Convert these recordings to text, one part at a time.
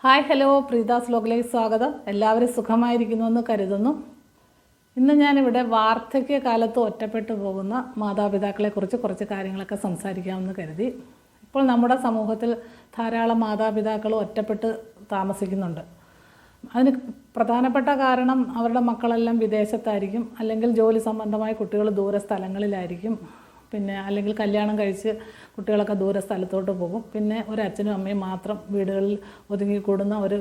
Hi hello, പ്രീതാസ് വ്ലോഗിലേക്ക് സ്വാഗതം. എല്ലാവരും സുഖമായിരിക്കുന്നുവെന്ന് കരുതുന്നു. ഇന്ന് ഞാനിവിടെ വാർദ്ധക്യകാലത്ത് ഒറ്റപ്പെട്ടു പോകുന്ന മാതാപിതാക്കളെക്കുറിച്ച് കുറച്ച് കാര്യങ്ങളൊക്കെ സംസാരിക്കാമെന്ന് കരുതി. ഇപ്പോൾ നമ്മുടെ സമൂഹത്തിൽ ധാരാളം മാതാപിതാക്കൾ ഒറ്റപ്പെട്ട് താമസിക്കുന്നുണ്ട്. അതിന് പ്രധാനപ്പെട്ട കാരണം അവരുടെ മക്കളെല്ലാം വിദേശത്തായിരിക്കും, അല്ലെങ്കിൽ ജോലി സംബന്ധമായ കുട്ടികൾ ദൂര സ്ഥലങ്ങളിലായിരിക്കും, അല്ലെങ്കിൽ കല്യാണം കഴിച്ച് കുട്ടികളൊക്കെ ദൂര സ്ഥലത്തോട്ട് പോകും. പിന്നെ ഒരു അച്ഛനും അമ്മയും മാത്രം വീടുകളിൽ ഒതുങ്ങിക്കൂടുന്ന ഒരു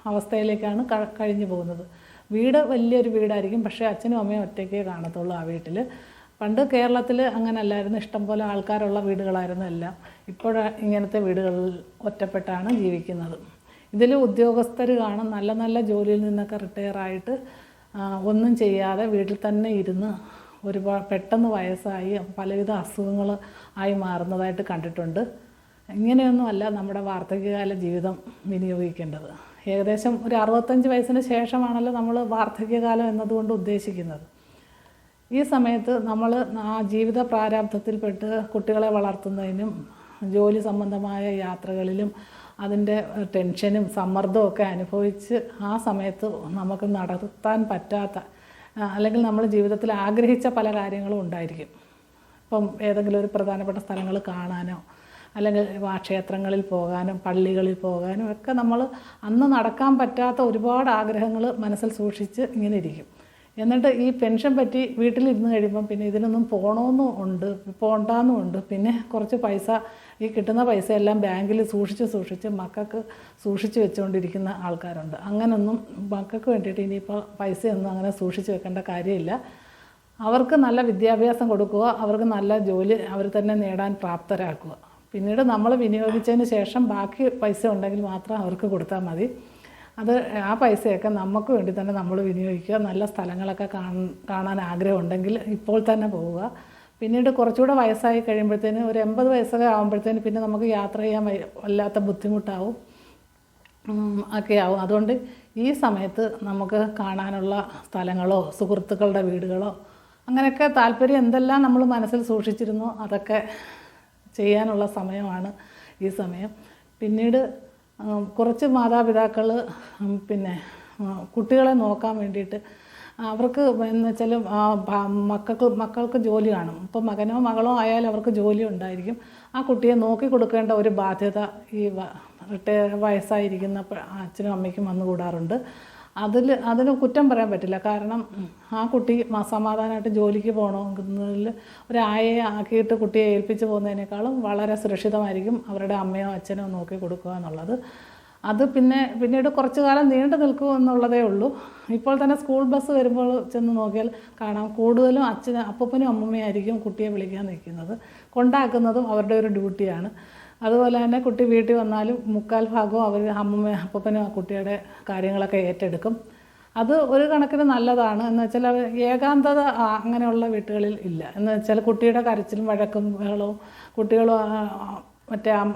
അവസ്ഥയിലേക്കാണ് കഴിഞ്ഞു പോകുന്നത്. വീട് വലിയൊരു വീടായിരിക്കും, പക്ഷേ അച്ഛനും അമ്മയും ഒറ്റയ്ക്കേ കാണത്തുള്ളൂ ആ വീട്ടിൽ. പണ്ട് കേരളത്തിൽ അങ്ങനെയല്ലായിരുന്നു, ഇഷ്ടംപോലെ ആൾക്കാരുള്ള വീടുകളായിരുന്നു എല്ലാം. ഇപ്പോൾ ഇങ്ങനത്തെ വീടുകളിൽ ഒറ്റപ്പെട്ടാണ് ജീവിക്കുന്നത്. ഇതിൽ ഉദ്യോഗസ്ഥർ കാണും, നല്ല നല്ല ജോലിയിൽ നിന്നൊക്കെ റിട്ടയറായിട്ട് ഒന്നും ചെയ്യാതെ വീട്ടിൽ തന്നെ ഇരുന്ന് ഒരുപാട് പെട്ടെന്ന് വയസ്സായി പലവിധ അസുഖങ്ങൾ ആയി മാറുന്നതായിട്ട് കണ്ടിട്ടുണ്ട്. ഇങ്ങനെയൊന്നുമല്ല നമ്മുടെ വാർദ്ധക്യകാല ജീവിതം വിനിയോഗിക്കേണ്ടത്. ഏകദേശം ഒരു 65 വയസ്സിന് ശേഷമാണല്ലോ നമ്മൾ വാർദ്ധക്യകാലം എന്നതുകൊണ്ട് ഉദ്ദേശിക്കുന്നത്. ഈ സമയത്ത് നമ്മൾ ആ ജീവിത പ്രാരാബ്ധത്തിൽപ്പെട്ട് കുട്ടികളെ വളർത്തുന്നതിനും ജോലി സംബന്ധമായ യാത്രകളിലും അതിൻ്റെ ടെൻഷനും സമ്മർദ്ദവും ഒക്കെ അനുഭവിച്ച് ആ സമയത്ത് നമുക്ക് നടത്താൻ പറ്റാത്ത, അല്ലെങ്കിൽ നമ്മൾ ജീവിതത്തിൽ ആഗ്രഹിച്ച പല കാര്യങ്ങളും ഉണ്ടായിരിക്കും. ഇപ്പം ഏതെങ്കിലും ഒരു പ്രധാനപ്പെട്ട സ്ഥലങ്ങൾ കാണാനോ, അല്ലെങ്കിൽ ക്ഷേത്രങ്ങളിൽ പോകാനും പള്ളികളിൽ പോകാനും ഒക്കെ നമ്മൾ അന്ന് നടക്കാൻ പറ്റാത്ത ഒരുപാട് ആഗ്രഹങ്ങൾ മനസ്സിൽ സൂക്ഷിച്ച് ഇങ്ങനെ ഇരിക്കും. എന്നിട്ട് ഈ പെൻഷൻ പറ്റി വീട്ടിലിരുന്ന് കഴിയുമ്പം പിന്നെ ഇതിനൊന്നും പോകണ്ടെന്നുമുണ്ട്. പിന്നെ കുറച്ച് പൈസ, ഈ കിട്ടുന്ന പൈസയെല്ലാം ബാങ്കിൽ സൂക്ഷിച്ച് മക്കൾക്ക് സൂക്ഷിച്ച് വെച്ചുകൊണ്ടിരിക്കുന്ന ആൾക്കാരുണ്ട്. അങ്ങനൊന്നും മക്കൾക്ക് വേണ്ടിയിട്ട് ഇനിയിപ്പോൾ പൈസയൊന്നും അങ്ങനെ സൂക്ഷിച്ച് വെക്കേണ്ട കാര്യമില്ല. അവർക്ക് നല്ല വിദ്യാഭ്യാസം കൊടുക്കുക, അവർക്ക് നല്ല ജോലി അവർ തന്നെ നേടാൻ പ്രാപ്തരാക്കുക. പിന്നീട് നമ്മൾ വിനിയോഗിച്ചതിന് ശേഷം ബാക്കി പൈസ ഉണ്ടെങ്കിൽ മാത്രം അവർക്ക് കൊടുത്താൽ മതി. ആ പൈസയൊക്കെ നമുക്ക് വേണ്ടി തന്നെ നമ്മൾ വിനിയോഗിക്കുക. നല്ല സ്ഥലങ്ങളൊക്കെ കാണാൻ ആഗ്രഹമുണ്ടെങ്കിൽ ഇപ്പോൾ തന്നെ പോവുക. പിന്നീട് കുറച്ചുകൂടെ വയസ്സായി കഴിയുമ്പോഴത്തേന് ഒരു 80 വയസ്സൊക്കെ ആകുമ്പോഴത്തേന് പിന്നെ നമുക്ക് യാത്ര ചെയ്യാൻ വല്ലാത്ത ബുദ്ധിമുട്ടാവും ഒക്കെയാവും. അതുകൊണ്ട് ഈ സമയത്ത് നമുക്ക് കാണാനുള്ള സ്ഥലങ്ങളോ സുഹൃത്തുക്കളുടെ വീടുകളോ അങ്ങനെയൊക്കെ താല്പര്യം എന്തെല്ലാം നമ്മൾ മനസ്സിൽ സൂക്ഷിച്ചിരുന്നോ അതൊക്കെ ചെയ്യാനുള്ള സമയമാണ് ഈ സമയം. പിന്നീട് കുറച്ച് മാതാപിതാക്കൾ കുട്ടികളെ നോക്കാൻ വേണ്ടിയിട്ട് അവർക്ക് എന്ന് വെച്ചാൽ മക്കൾക്ക് ജോലി കാണും. ഇപ്പോൾ മകനോ മകളോ ആയാലും അവർക്ക് ജോലി ഉണ്ടായിരിക്കും. ആ കുട്ടിയെ നോക്കി കൊടുക്കേണ്ട ഒരു ബാധ്യത ഈ വയസ്സായിരിക്കുന്ന അച്ഛനും അമ്മയ്ക്കും വന്നുകൂടാറുണ്ട്. അതിന് കുറ്റം പറയാൻ പറ്റില്ല. കാരണം ആ കുട്ടി സമാധാനമായിട്ട് ജോലിക്ക് പോകണമെന്നതിൽ ഒരായയെ ആക്കിയിട്ട് കുട്ടിയെ ഏൽപ്പിച്ച് പോകുന്നതിനേക്കാളും വളരെ സുരക്ഷിതമായിരിക്കും അവരുടെ അമ്മയോ അച്ഛനോ നോക്കി കൊടുക്കുക എന്നുള്ളത്. അത് പിന്നീട് കുറച്ചു കാലം നീണ്ടു നിൽക്കും എന്നുള്ളതേ ഉള്ളൂ. ഇപ്പോൾ തന്നെ സ്കൂൾ ബസ് വരുമ്പോൾ ചെന്ന് നോക്കിയാൽ കാണാം, കൂടുതലും അപ്പനും അമ്മമ്മയായിരിക്കും കുട്ടിയെ വിളിക്കാൻ നിൽക്കുന്നത്. കൊണ്ടാക്കുന്നതും അവരുടെ ഒരു ഡ്യൂട്ടിയാണ്. അതുപോലെ തന്നെ കുട്ടി വീട്ടിൽ വന്നാലും 3/4 ഭാഗവും അവർ അപ്പനും കുട്ടിയുടെ കാര്യങ്ങളൊക്കെ ഏറ്റെടുക്കും. അത് ഒരു കണക്കിന് നല്ലതാണ്. എന്ന് വെച്ചാൽ ഏകാന്തത അങ്ങനെയുള്ള വീട്ടുകളിൽ ഇല്ല. എന്ന് വെച്ചാൽ കുട്ടിയുടെ കരച്ചിലും വഴക്കും ബഹളവും കുട്ടികളും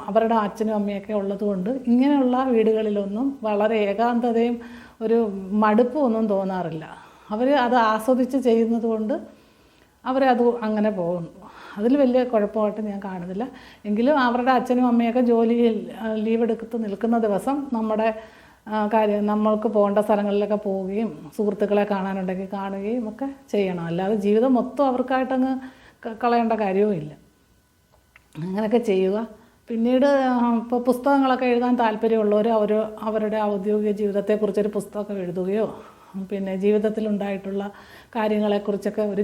അവരുടെ അച്ഛനും അമ്മയൊക്കെ ഉള്ളതുകൊണ്ട് ഇങ്ങനെയുള്ള വീടുകളിലൊന്നും വളരെ ഏകാന്തതയും ഒരു മടുപ്പും ഒന്നും തോന്നാറില്ല. അവർ അത് ആസ്വദിച്ച് ചെയ്യുന്നത് കൊണ്ട് അവരത് അങ്ങനെ പോകുന്നു. അതിൽ വലിയ കുഴപ്പമായിട്ട് ഞാൻ കാണുന്നില്ല. എങ്കിലും അവരുടെ അച്ഛനും അമ്മയൊക്കെ ജോലിയിൽ ലീവ് എടുത്ത് നിൽക്കുന്ന ദിവസം നമ്മുടെ നമ്മൾക്ക് പോകേണ്ട സ്ഥലങ്ങളിലൊക്കെ പോവുകയും സുഹൃത്തുക്കളെ കാണാനുണ്ടെങ്കിൽ കാണുകയും ഒക്കെ ചെയ്യണം. അല്ലാതെ ജീവിതം മൊത്തം അവർക്കായിട്ടങ്ങ് കളയേണ്ട കാര്യവുമില്ല. അങ്ങനെയൊക്കെ ചെയ്യുക. പിന്നീട് ഇപ്പോൾ പുസ്തകങ്ങളൊക്കെ എഴുതാൻ താല്പര്യമുള്ളവർ അവരുടെ ഔദ്യോഗിക ജീവിതത്തെക്കുറിച്ചൊരു പുസ്തകമൊക്കെ എഴുതുകയോ, ജീവിതത്തിലുണ്ടായിട്ടുള്ള കാര്യങ്ങളെക്കുറിച്ചൊക്കെ ഒരു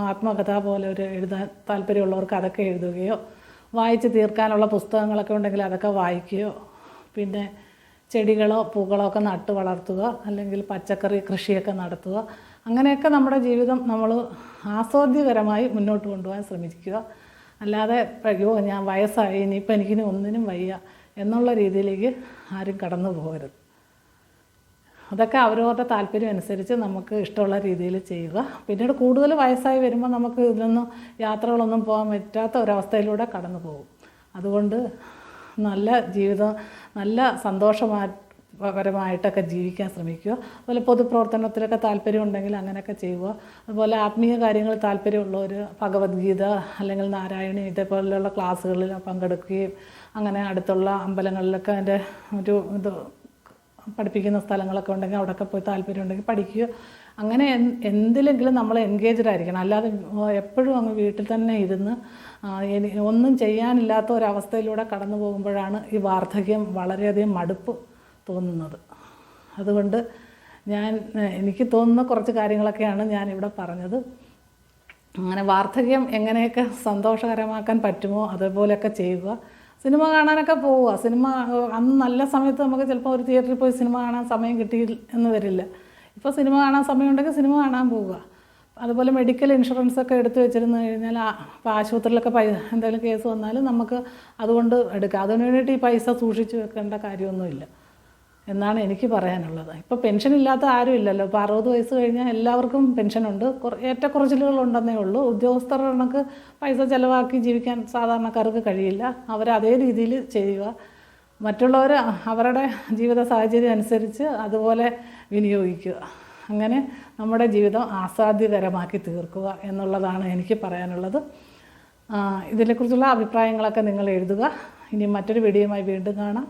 ആത്മകഥ പോലെ എഴുതാൻ താല്പര്യമുള്ളവർക്ക് അതൊക്കെ എഴുതുകയോ, വായിച്ച് തീർക്കാനുള്ള പുസ്തകങ്ങളൊക്കെ ഉണ്ടെങ്കിൽ അതൊക്കെ വായിക്കുകയോ, പിന്നെ ചെടികളോ പൂക്കളോ ഒക്കെ നട്ട് വളർത്തുക, അല്ലെങ്കിൽ പച്ചക്കറി കൃഷിയൊക്കെ നടത്തുക. അങ്ങനെയൊക്കെ നമ്മുടെ ജീവിതം നമ്മൾ ആസ്വാദ്യകരമായി മുന്നോട്ട് കൊണ്ടുപോകാൻ ശ്രമിക്കുക. അല്ലാതെ ഞാൻ വയസ്സായി ഇനിയിപ്പോൾ എനിക്കിനി ഒന്നിനും വയ്യ എന്നുള്ള രീതിയിലേക്ക് ആരും കടന്നു പോകരുത്. അതൊക്കെ അവരവരുടെ താല്പര്യം അനുസരിച്ച് നമുക്ക് ഇഷ്ടമുള്ള രീതിയിൽ ചെയ്യുക. പിന്നീട് കൂടുതൽ വയസ്സായി വരുമ്പോൾ നമുക്ക് ഇതിലൊന്നും യാത്രകളൊന്നും പോകാൻ പറ്റാത്ത ഒരവസ്ഥയിലൂടെ കടന്നു പോകും. അതുകൊണ്ട് നല്ല ജീവിതം, നല്ല സന്തോഷപരമായിട്ടൊക്കെ ജീവിക്കാൻ ശ്രമിക്കുക. അതുപോലെ പൊതുപ്രവർത്തനത്തിലൊക്കെ താല്പര്യമുണ്ടെങ്കിൽ അങ്ങനെയൊക്കെ ചെയ്യുക. അതുപോലെ ആത്മീയ കാര്യങ്ങൾ താല്പര്യമുള്ളവർ ഭഗവത്ഗീത അല്ലെങ്കിൽ നാരായണി ഇതേപോലെയുള്ള ക്ലാസ്സുകളിൽ പങ്കെടുക്കുകയും അങ്ങനെ അടുത്തുള്ള അമ്പലങ്ങളിലൊക്കെ അതിൻ്റെ പഠിപ്പിക്കുന്ന സ്ഥലങ്ങളൊക്കെ ഉണ്ടെങ്കിൽ അവിടെയൊക്കെ പോയി താല്പര്യം ഉണ്ടെങ്കിൽ പഠിക്കുക. അങ്ങനെ എന്തിലെങ്കിലും നമ്മൾ എൻഗേജ്ഡ് ആയിരിക്കണം. അല്ലാതെ എപ്പോഴും അങ്ങ് വീട്ടിൽ തന്നെ ഇരുന്ന് ഒന്നും ചെയ്യാനില്ലാത്ത ഒരവസ്ഥയിലൂടെ കടന്നു പോകുമ്പോഴാണ് ഈ വാർദ്ധക്യം വളരെയധികം മടുപ്പ് തോന്നുന്നത്. അതുകൊണ്ട് എനിക്ക് തോന്നുന്ന കുറച്ച് കാര്യങ്ങളൊക്കെയാണ് ഞാനിവിടെ പറഞ്ഞത്. അങ്ങനെ വാർദ്ധക്യം എങ്ങനെയൊക്കെ സന്തോഷകരമാക്കാൻ പറ്റുമോ അതുപോലെയൊക്കെ ചെയ്യുക. സിനിമ കാണാനൊക്കെ പോവുക. സിനിമ അന്ന് നല്ല സമയത്ത് നമുക്ക് ചിലപ്പോൾ ഒരു തിയേറ്ററിൽ പോയി സിനിമ കാണാൻ സമയം കിട്ടി എന്ന് വരില്ല. ഇപ്പോൾ സിനിമ കാണാൻ സമയമുണ്ടെങ്കിൽ സിനിമ കാണാൻ പോവുക. അതുപോലെ മെഡിക്കൽ ഇൻഷുറൻസൊക്കെ എടുത്തു വെച്ചിരുന്നു കഴിഞ്ഞാൽ ഇപ്പോൾ ആശുപത്രിയിലൊക്കെ എന്തെങ്കിലും കേസ് വന്നാലും നമുക്ക് അതുകൊണ്ട് എടുക്കാം. അതിന് വേണ്ടിയിട്ട് ഈ പൈസ സൂക്ഷിച്ച് വെക്കേണ്ട കാര്യമൊന്നുമില്ല എന്നാണ് എനിക്ക് പറയാനുള്ളത്. ഇപ്പോൾ പെൻഷൻ ഇല്ലാത്ത ആരും ഇല്ലല്ലോ. ഇപ്പോൾ 60 വയസ്സ് കഴിഞ്ഞാൽ എല്ലാവർക്കും പെൻഷനുണ്ട്. ഏറ്റക്കുറച്ചിലുകളുണ്ടെന്നേ ഉള്ളൂ. ഉദ്യോഗസ്ഥരുടെ കണക്ക് പൈസ ചിലവാക്കി ജീവിക്കാൻ സാധാരണക്കാർക്ക് കഴിയില്ല. അവരതേ രീതിയിൽ ചെയ്യുക. മറ്റുള്ളവർ അവരുടെ ജീവിത സാഹചര്യം അനുസരിച്ച് അതുപോലെ വിനിയോഗിക്കുക. അങ്ങനെ നമ്മുടെ ജീവിതം ആസ്വാദ്യകരമാക്കി തീർക്കുക എന്നുള്ളതാണ് എനിക്ക് പറയാനുള്ളത്. ഇതിനെക്കുറിച്ചുള്ള അഭിപ്രായങ്ങളൊക്കെ നിങ്ങൾ എഴുതുക. ഇനി മറ്റൊരു വീഡിയോയുമായി വീണ്ടും കാണാം.